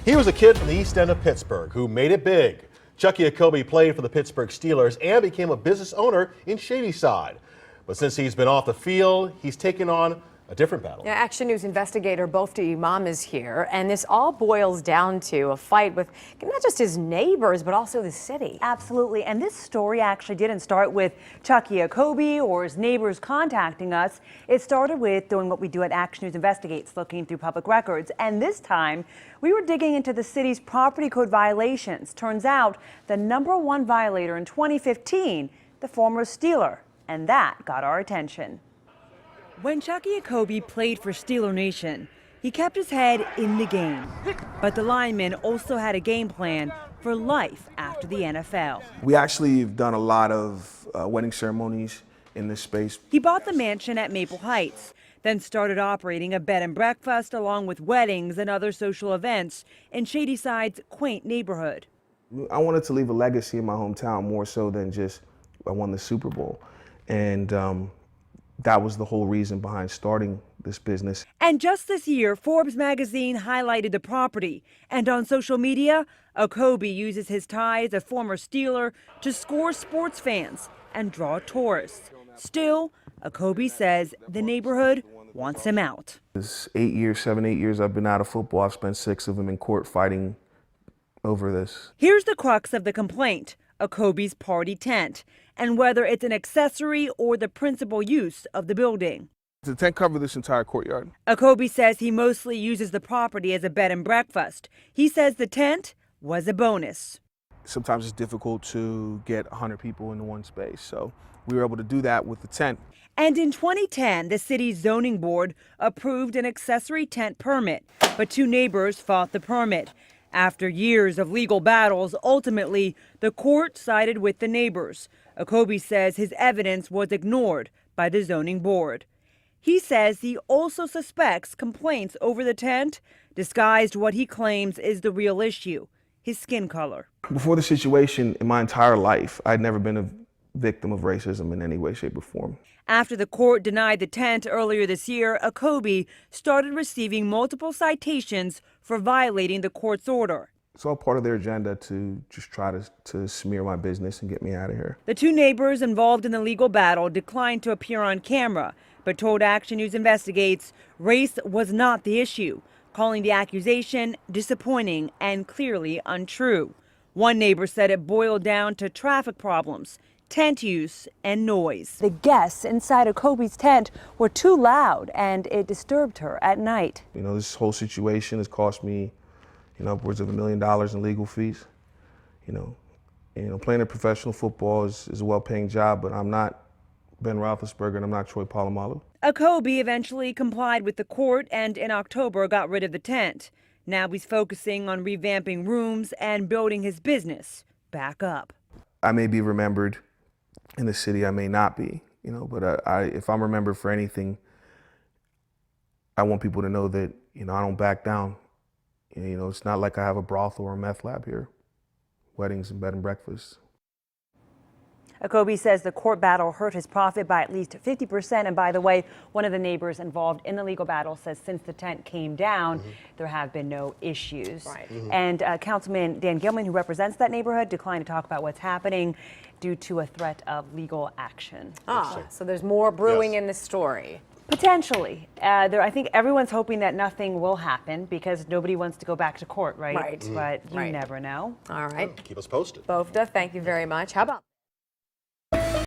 He was a kid from the East End of Pittsburgh who made it big. Chucky Jacoby played for the Pittsburgh Steelers and became a business owner in Shadyside. But since he's been off the field, he's taken on a different battle. Yeah, Action News investigator Bofta Imam is here, and this all boils down to a fight with not just his neighbors, but also the city. Absolutely, and this story actually didn't start with Chucky Jacoby or his neighbors contacting us. It started with doing what we do at Action News Investigates, looking through public records, and this time we were digging into the city's property code violations. Turns out the #1 violator in 2015, the former Steeler, and that got our attention. When Chucky Jacoby played for Steeler Nation, he kept his head in the game. But the lineman also had a game plan for life after the NFL. We actually have done a lot of wedding ceremonies in this space. He bought the mansion at Maple Heights, then started operating a bed and breakfast along with weddings and other social events in Shadyside's quaint neighborhood. I wanted to leave a legacy in my hometown more so than just I won the Super Bowl. And that was the whole reason behind starting this business. And just this year, Forbes magazine highlighted the property. And on social media, Jacoby uses his tie as a former Steeler to score sports fans and draw tourists. Still, Jacoby says the neighborhood wants him out. It's 8 years, 7, 8 years I've been out of football. I've spent 6 of them in court fighting over this. Here's the crux of the complaint: Jacoby's party tent, and whether it's an accessory or the principal use of the building. The tent covered this entire courtyard. Jacoby says he mostly uses the property as a bed and breakfast. He says the tent was a bonus. Sometimes it's difficult to get 100 people into one space, so we were able to do that with the tent. And in 2010, the city's zoning board approved an accessory tent permit, but 2 neighbors fought the permit. After years of legal battles, ultimately, the court sided with the neighbors. Jacoby says his evidence was ignored by the zoning board. He says he also suspects complaints over the tent disguised what he claims is the real issue: his skin color. Before the situation, in my entire life, I'd never been a victim of racism in any way, shape, or form. After the court denied the tent earlier this year, Jacoby started receiving multiple citations for violating the court's order. It's all part of their agenda to just try to smear my business and get me out of here. The 2 neighbors involved in the legal battle declined to appear on camera, but told Action News Investigates race was not the issue, calling the accusation disappointing and clearly untrue. One neighbor said it boiled down to traffic problems, tent use, and noise. The guests inside Jacoby's tent were too loud, and it disturbed her at night. You know, this whole situation has cost me, upwards of $1 million in legal fees. Playing a professional football is a well-paying job, but I'm not Ben Roethlisberger and I'm not Troy Polamalu. Jacoby eventually complied with the court and in October got rid of the tent. Now he's focusing on revamping rooms and building his business back up. I may be remembered in the city, I may not be, but if I'm remembered for anything, I want people to know that, I don't back down. It's not like I have a brothel or a meth lab here. Weddings and bed and breakfasts. Jacoby says the court battle hurt his profit by at least 50%. And by the way, one of the neighbors involved in the legal battle says since the tent came down, there have been no issues. Right. And Councilman Dan Gilman, who represents that neighborhood, declined to talk about what's happening due to a threat of legal action. So there's more brewing in this story. Potentially. I think everyone's hoping that nothing will happen because nobody wants to go back to court, right? Right. But you never know. All right. Keep us posted. Bofta, thank you very much. How about